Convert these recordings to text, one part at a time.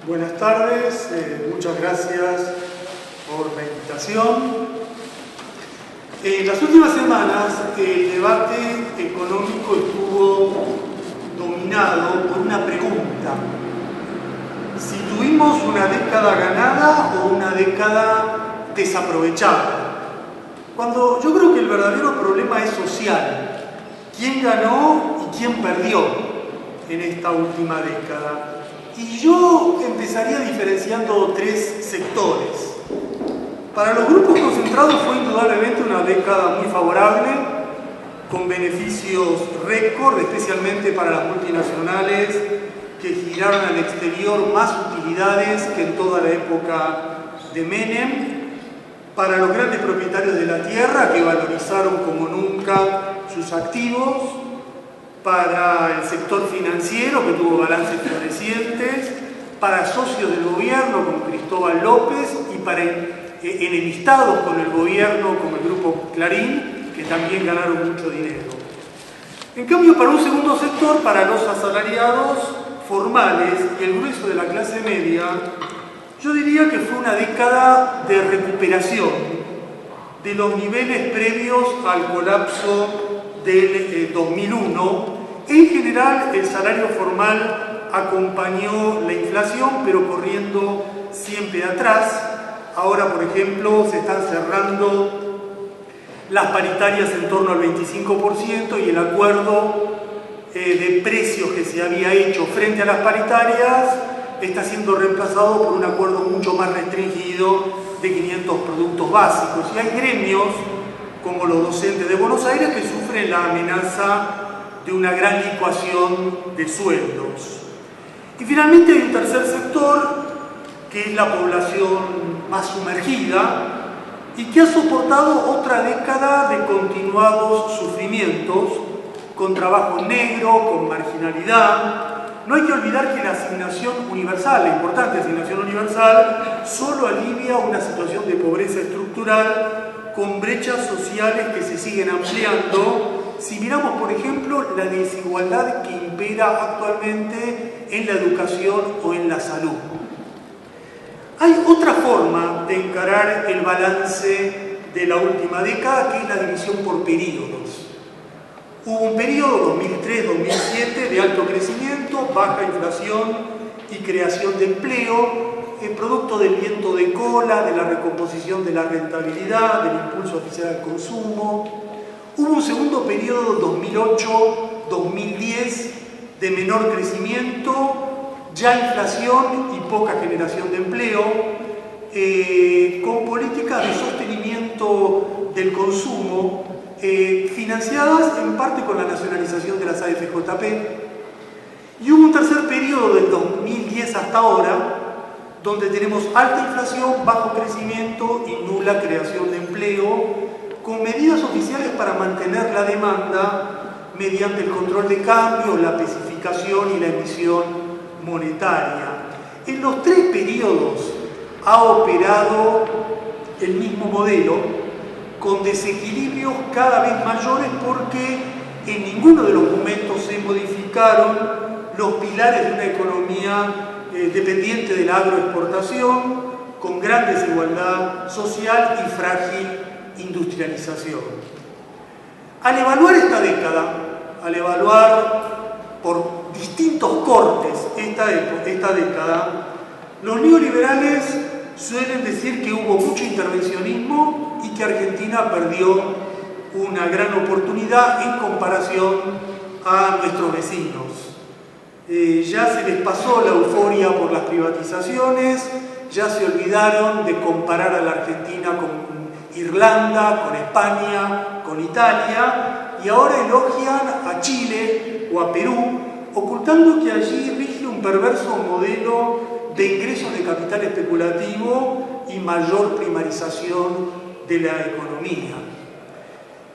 Buenas tardes, muchas gracias por la invitación. En las últimas semanas el debate económico estuvo dominado por una pregunta: si tuvimos una década ganada o una década desaprovechada. Cuando yo creo que el verdadero problema es social: quién ganó y quién perdió en esta última década. Y yo empezaría diferenciando tres sectores. Para los grupos concentrados fue indudablemente una década muy favorable, con beneficios récord, especialmente para las multinacionales que giraron al exterior más utilidades que en toda la época de Menem, para los grandes propietarios de la tierra que valorizaron como nunca sus activos, para el sector financiero que tuvo balances florecientes, para socios del gobierno como Cristóbal López y para enemistados con el gobierno como el grupo Clarín, que también ganaron mucho dinero. En cambio, para un segundo sector, para los asalariados formales y el grueso de la clase media, yo diría que fue una década de recuperación de los niveles previos al colapso del 2001. En general, el salario formal acompañó la inflación, pero corriendo siempre atrás. Ahora, por ejemplo, se están cerrando las paritarias en torno al 25% y el acuerdo de precios que se había hecho frente a las paritarias está siendo reemplazado por un acuerdo mucho más restringido de 500 productos básicos. Y hay gremios como los docentes de Buenos Aires que sufren la amenaza de una gran licuación de sueldos. Y finalmente hay un tercer sector, que es la población más sumergida y que ha soportado otra década de continuados sufrimientos, con trabajo negro, con marginalidad. No hay que olvidar que la asignación universal, la importante asignación universal, solo alivia una situación de pobreza estructural con brechas sociales que se siguen ampliando. Si miramos, por ejemplo, la desigualdad que impera actualmente en la educación o en la salud. Hay otra forma de encarar el balance de la última década, que es la división por períodos. Hubo un periodo 2003-2007 de alto crecimiento, baja inflación y creación de empleo, producto del viento de cola, de la recomposición de la rentabilidad, del impulso oficial al consumo. Hubo un segundo periodo 2008-2010 de menor crecimiento, ya inflación y poca generación de empleo, con políticas de sostenimiento del consumo, financiadas en parte con la nacionalización de las AFJP. Y hubo un tercer periodo del 2010 hasta ahora, donde tenemos alta inflación, bajo crecimiento y nula creación de empleo, con medidas oficiales para mantener la demanda mediante el control de cambio, la especificación y la emisión monetaria. En los tres periodos ha operado el mismo modelo, con desequilibrios cada vez mayores, porque en ninguno de los momentos se modificaron los pilares de una economía dependiente de la agroexportación, con gran desigualdad social y frágil industrialización. Al evaluar esta década, al evaluar por distintos cortes esta década, los neoliberales suelen decir que hubo mucho intervencionismo y que Argentina perdió una gran oportunidad en comparación a nuestros vecinos. Ya se les pasó la euforia por las privatizaciones, ya se olvidaron de comparar a la Argentina con Irlanda, con España, con Italia, y ahora elogian a Chile o a Perú, ocultando que allí rige un perverso modelo de ingresos de capital especulativo y mayor primarización de la economía.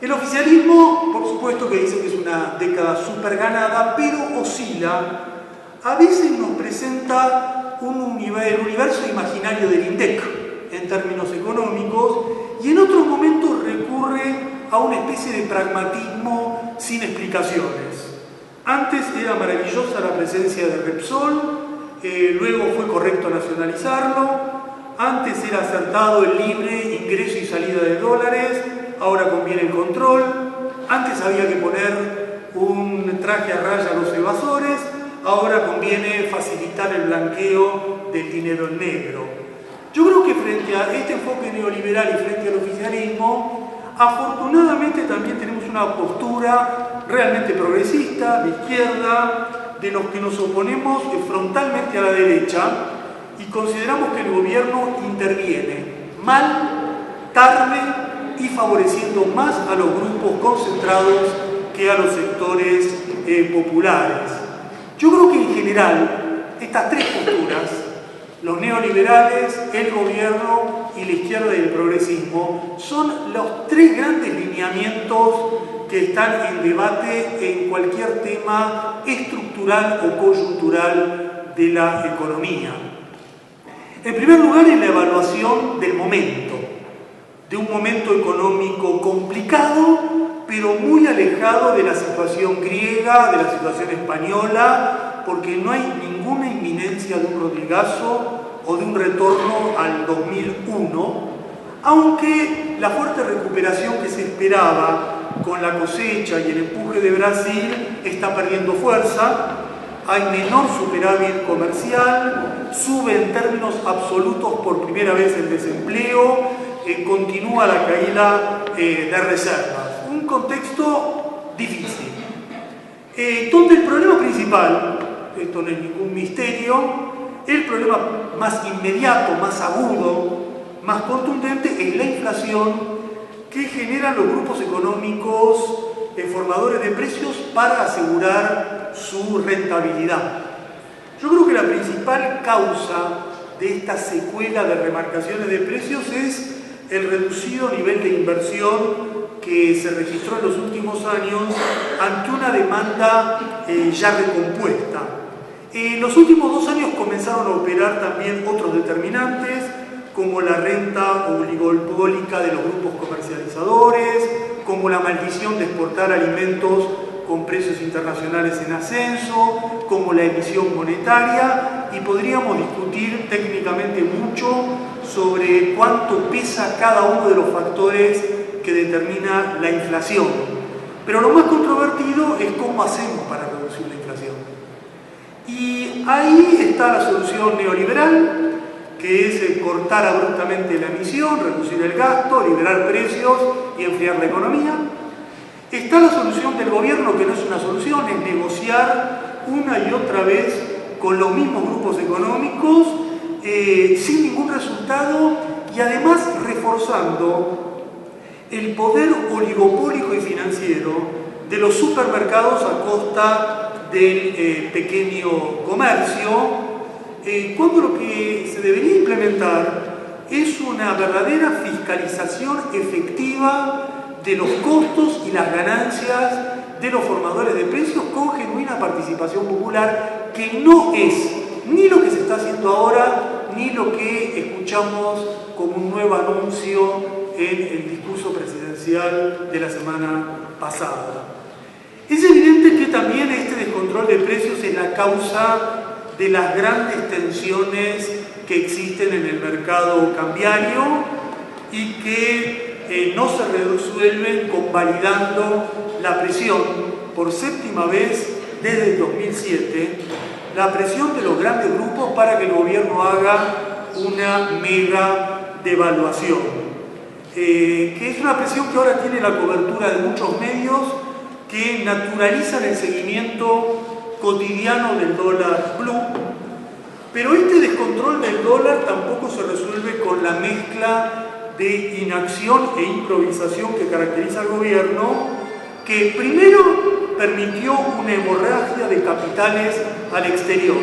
El oficialismo, por supuesto que dice que es una década súper ganada, pero oscila. A veces nos presenta el universo imaginario del INDEC en términos económicos, y en otros momentos recurre a una especie de pragmatismo sin explicaciones. Antes era maravillosa la presencia de Repsol, luego fue correcto nacionalizarlo, antes era acertado el libre ingreso y salida de dólares, ahora conviene el control, antes había que poner un traje a raya a los evasores, ahora conviene facilitar el blanqueo del dinero en negro. Yo creo que frente a este enfoque neoliberal y frente al oficialismo, afortunadamente también tenemos una postura realmente progresista, de izquierda, de los que nos oponemos frontalmente a la derecha y consideramos que el gobierno interviene mal, tarde y favoreciendo más a los grupos concentrados que a los sectores populares. Yo creo que en general estas tres posturas, los neoliberales, el gobierno y la izquierda y el progresismo, son los tres grandes lineamientos que están en debate en cualquier tema estructural o coyuntural de la economía. En primer lugar, en la evaluación del momento, de un momento económico complicado, pero muy alejado de la situación griega, de la situación española, porque no hay ninguna inminencia de un Rodrigazo o de un retorno al 2001, aunque la fuerte recuperación que se esperaba con la cosecha y el empuje de Brasil está perdiendo fuerza, hay menor superávit comercial, sube en términos absolutos por primera vez el desempleo, continúa la caída de reservas. Un contexto difícil. Donde el problema principal, esto no es ningún misterio, el problema más inmediato, más agudo, más contundente es la inflación que generan los grupos económicos formadores de precios para asegurar su rentabilidad. Yo creo que la principal causa de esta secuela de remarcaciones de precios es el reducido nivel de inversión que se registró en los últimos años ante una demanda ya recompuesta. En los últimos 2 años comenzaron a operar también otros determinantes, como la renta oligopólica de los grupos comercializadores, como la maldición de exportar alimentos con precios internacionales en ascenso, como la emisión monetaria, y podríamos discutir técnicamente mucho sobre cuánto pesa cada uno de los factores que determina la inflación. Pero lo más controvertido es cómo hacemos para reducir la inflación. Y ahí está la solución neoliberal, que es cortar abruptamente la emisión, reducir el gasto, liberar precios y enfriar la economía. Está la solución del gobierno, que no es una solución, es negociar una y otra vez con los mismos grupos económicos sin ningún resultado y además reforzando el poder oligopólico y financiero de los supermercados a costa del pequeño comercio, cuando lo que se debería implementar es una verdadera fiscalización efectiva de los costos y las ganancias de los formadores de precios con genuina participación popular, que no es ni lo que se está haciendo ahora, ni lo que escuchamos como un nuevo anuncio en el discurso presidencial de la semana pasada. Es evidente que también este descontrol de precios es la causa de las grandes tensiones que existen en el mercado cambiario y que no se resuelven convalidando la presión por 7ª vez desde el 2007, la presión de los grandes grupos para que el gobierno haga una mega devaluación, que es una presión que ahora tiene la cobertura de muchos medios que naturalizan el seguimiento cotidiano del dólar blue, pero este descontrol del dólar tampoco se resuelve con la mezcla de inacción e improvisación que caracteriza al gobierno, que primero permitió una hemorragia de capitales al exterior,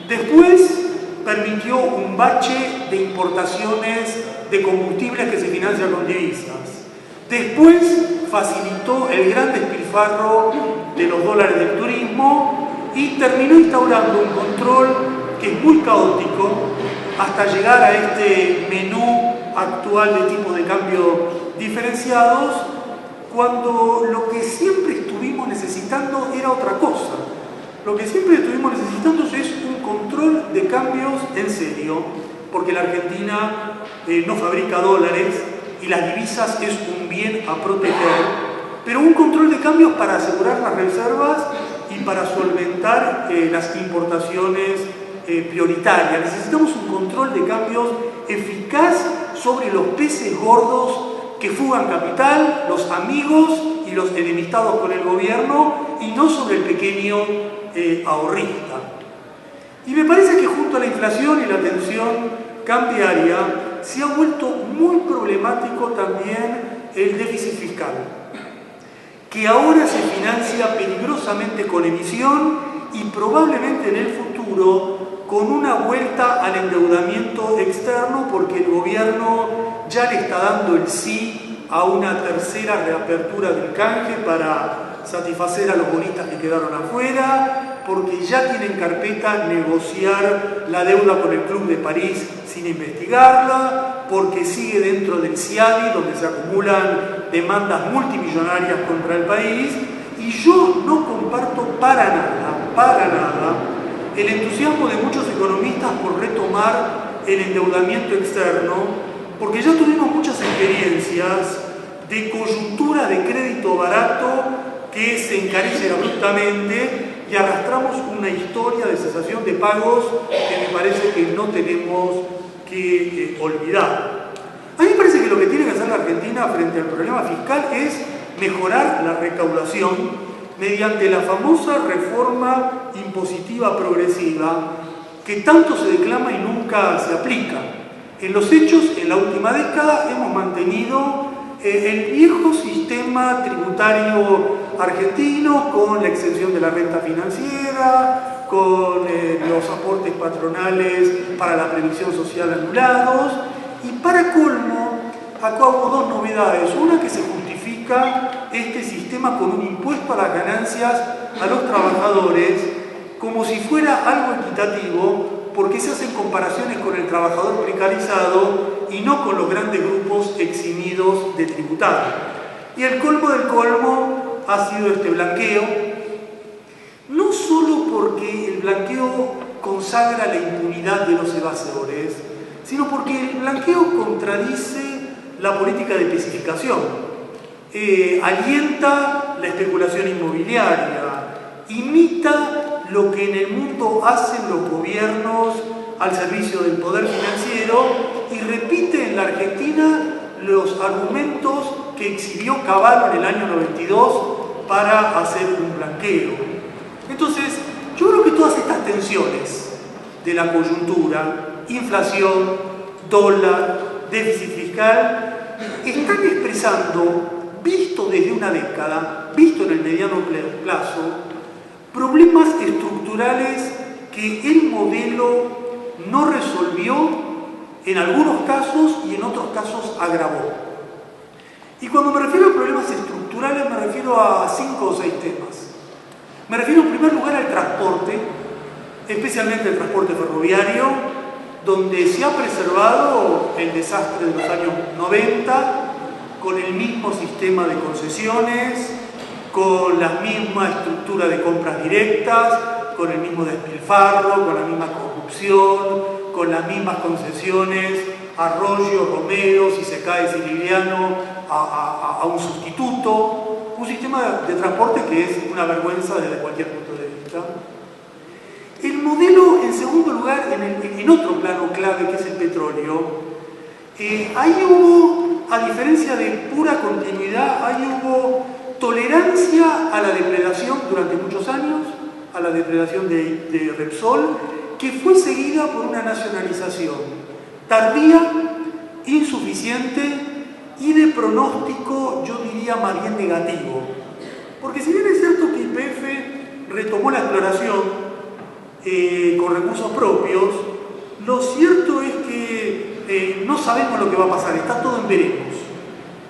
después permitió un bache de importaciones de combustibles que se financian con divisas, después facilitó el gran despilfarro de los dólares del turismo y terminó instaurando un control que es muy caótico hasta llegar a este menú actual de tipos de cambio diferenciados, cuando lo que siempre estuvimos necesitando era otra cosa. Lo que siempre estuvimos necesitando es un control de cambios en serio, porque la Argentina no fabrica dólares y las divisas es un bien a proteger, pero un control de cambios para asegurar las reservas y para solventar las importaciones prioritarias. Necesitamos un control de cambios eficaz sobre los peces gordos que fugan capital, los amigos y los enemistados con el gobierno, y no sobre el pequeño ahorrista. Y me parece que junto a la inflación y la tensión cambiaria se ha vuelto muy problemático también el déficit fiscal, que ahora se financia peligrosamente con emisión y probablemente en el futuro con una vuelta al endeudamiento externo, porque el gobierno ya le está dando el sí a una tercera reapertura del canje para satisfacer a los bonistas que quedaron afuera, porque ya tiene en carpeta negociar la deuda con el Club de París sin investigarla, porque sigue dentro del CIADI, donde se acumulan demandas multimillonarias contra el país. Y yo no comparto para nada, el entusiasmo de muchos economistas por retomar el endeudamiento externo, porque ya tuvimos muchas experiencias de coyuntura de crédito barato que se encarecen abruptamente, y arrastramos una historia de cesación de pagos que me parece que no tenemos que olvidar. A mí me parece que lo que tiene que hacer la Argentina frente al problema fiscal es mejorar la recaudación mediante la famosa reforma impositiva progresiva que tanto se declama y nunca se aplica. En los hechos, en la última década hemos mantenido el viejo sistema tributario argentino, con la exención de la renta financiera, con los aportes patronales para la previsión social anulados, y para colmo, acá hubo dos novedades. Una, que se justifica este sistema con un impuesto a las ganancias a los trabajadores como si fuera algo equitativo, porque se hacen comparaciones con el trabajador precarizado y no con los grandes grupos eximidos de tributar. Y el colmo del colmo ha sido este blanqueo, no solo porque el blanqueo consagra la impunidad de los evasores, sino porque el blanqueo contradice la política de especificación, alienta la especulación inmobiliaria, imita lo que en el mundo hacen los gobiernos al servicio del poder financiero, y repite en la Argentina los argumentos que exhibió Cavallo en el año 92 para hacer un blanqueo. Entonces, yo creo que todas estas tensiones de la coyuntura, inflación, dólar, déficit fiscal, están expresando, visto desde una década, visto en el mediano plazo, problemas estructurales que el modelo no resolvió en algunos casos y en otros casos agravó. Y cuando me refiero a problemas estructurales me refiero a 5 o 6 temas. Me refiero en primer lugar al transporte, especialmente el transporte ferroviario, donde se ha preservado el desastre de los años 90 con el mismo sistema de concesiones, con la misma estructura de compras directas, con el mismo despilfarro, con la misma corrupción, con las mismas concesiones, Arroyo, Romero, si se cae Siciliano, a un sustituto, un sistema de transporte que es una vergüenza desde cualquier punto de vista. El modelo, en segundo lugar, en otro plano clave, que es el petróleo, ahí hubo, a diferencia de pura continuidad, ahí hubo tolerancia a la depredación durante muchos años, a la depredación de Repsol, que fue seguida por una nacionalización tardía, insuficiente y de pronóstico, yo diría, más bien negativo. Porque si bien es cierto que YPF retomó la exploración con recursos propios, lo cierto es que no sabemos lo que va a pasar, está todo en veremos.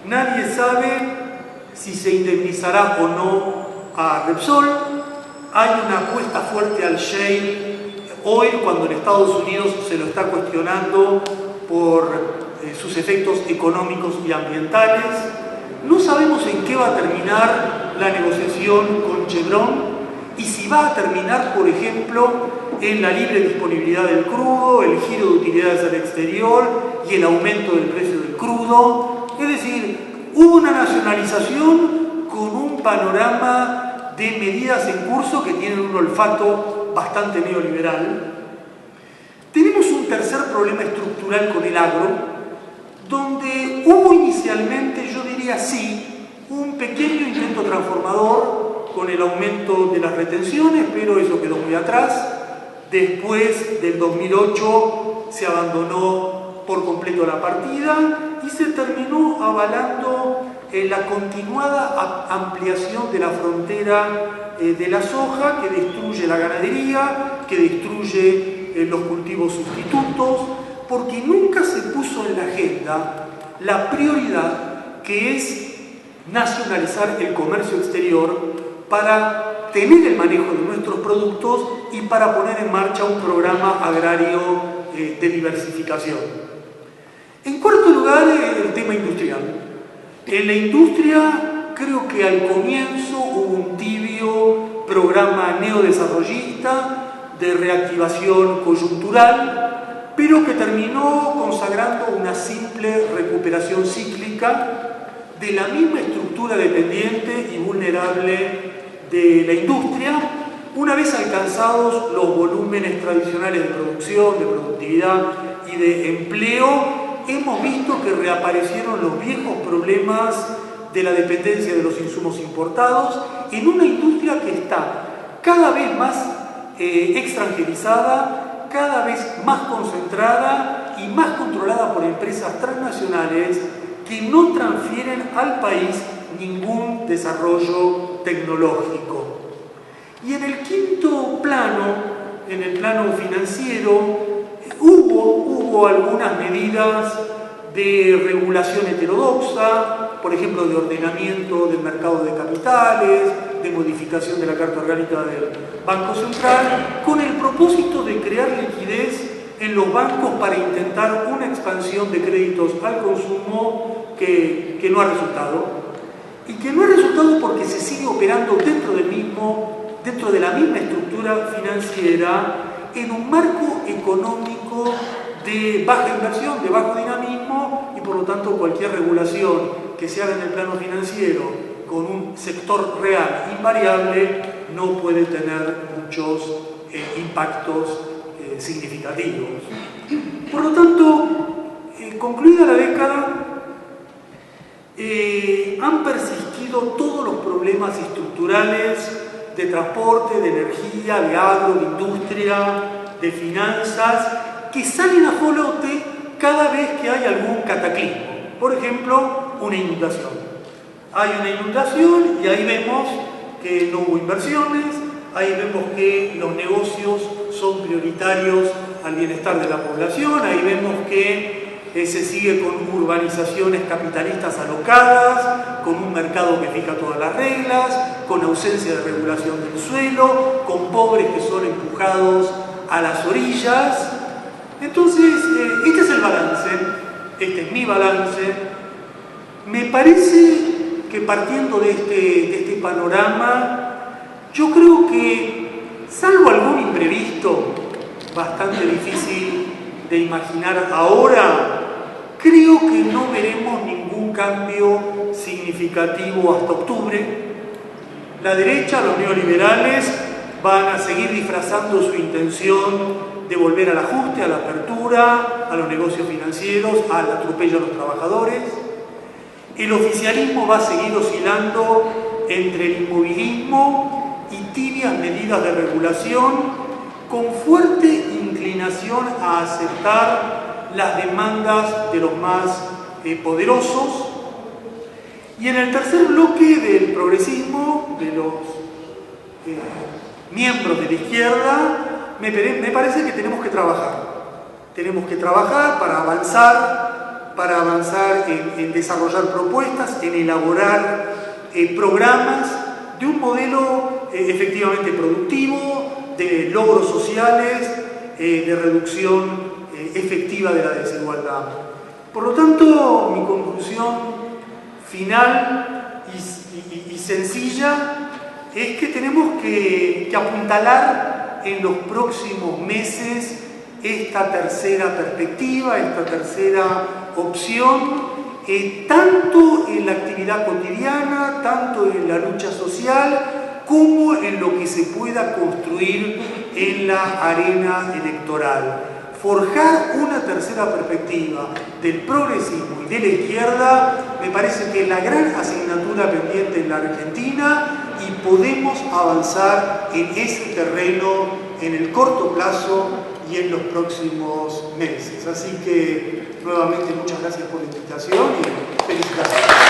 Nadie sabe si se indemnizará o no a Repsol. Hay una apuesta fuerte al shale oil, cuando en Estados Unidos se lo está cuestionando por sus efectos económicos y ambientales. No sabemos en qué va a terminar la negociación con Chevron, y si va a terminar, por ejemplo, en la libre disponibilidad del crudo, el giro de utilidades al exterior y el aumento del precio del crudo. Es decir, hubo una nacionalización con un panorama de medidas en curso que tienen un olfato bastante neoliberal. Tenemos un tercer problema estructural con el agro, donde hubo inicialmente, yo diría sí, un pequeño intento transformador con el aumento de las retenciones, pero eso quedó muy atrás. Después del 2008 se abandonó por completo la partida y se terminó avalando la continuada ampliación de la frontera de la soja, que destruye la ganadería, que destruye los cultivos sustitutos, porque nunca se puso en la agenda la prioridad que es nacionalizar el comercio exterior para tener el manejo de nuestros productos y para poner en marcha un programa agrario de diversificación. En cuarto lugar, el tema industrial. En la industria, creo que al comienzo hubo un tibio programa neodesarrollista de reactivación coyuntural, pero que terminó consagrando una simple recuperación cíclica de la misma estructura dependiente y vulnerable de la industria, una vez alcanzados los volúmenes tradicionales de producción, de productividad y de empleo. Hemos visto que reaparecieron los viejos problemas de la dependencia de los insumos importados en una industria que está cada vez más extranjerizada, cada vez más concentrada y más controlada por empresas transnacionales que no transfieren al país ningún desarrollo tecnológico. Y en el quinto plano, en el plano financiero, hubo algunas medidas de regulación heterodoxa, por ejemplo, de ordenamiento del mercado de capitales, de modificación de la Carta Orgánica del Banco Central, con el propósito de crear liquidez en los bancos para intentar una expansión de créditos al consumo que no ha resultado. Y que no ha resultado porque se sigue operando dentro de la misma estructura financiera, en un marco económico de baja inversión, de bajo dinamismo, y por lo tanto cualquier regulación que se haga en el plano financiero con un sector real invariable no puede tener muchos impactos significativos. Por lo tanto, concluida la década, han persistido todos los problemas estructurales de transporte, de energía, de agro, de industria, de finanzas, que salen a flote cada vez que hay algún cataclismo. Por ejemplo, una inundación. Hay una inundación y ahí vemos que no hubo inversiones, ahí vemos que los negocios son prioritarios al bienestar de la población, ahí vemos que se sigue con urbanizaciones capitalistas alocadas, con un mercado que fija todas las reglas, con ausencia de regulación del suelo, con pobres que son empujados a las orillas. Entonces, este es el balance, este es mi balance. Me parece que partiendo de este panorama, yo creo que, salvo algún imprevisto bastante difícil de imaginar ahora, creo que no veremos ningún cambio significativo hasta octubre. La derecha, los neoliberales, van a seguir disfrazando su intención de volver al ajuste, a la apertura, a los negocios financieros, al atropello a los trabajadores. El oficialismo va a seguir oscilando entre el inmovilismo y tibias medidas de regulación, con fuerte inclinación a aceptar las demandas de los más poderosos. Y en el tercer bloque del progresismo, de los miembros de la izquierda, me parece que tenemos que trabajar. Tenemos que trabajar para avanzar en desarrollar propuestas, en elaborar programas de un modelo efectivamente productivo, de logros sociales, de reducción efectiva de la desigualdad. Por lo tanto, mi conclusión final y sencilla es que tenemos que apuntalar en los próximos meses esta tercera perspectiva, esta tercera opción, tanto en la actividad cotidiana, tanto en la lucha social, como en lo que se pueda construir en la arena electoral. Forjar una tercera perspectiva del progresismo y de la izquierda me parece que es la gran asignatura pendiente en la Argentina y podemos avanzar en ese terreno en el corto plazo y en los próximos meses. Así que nuevamente muchas gracias por la invitación y felicitaciones.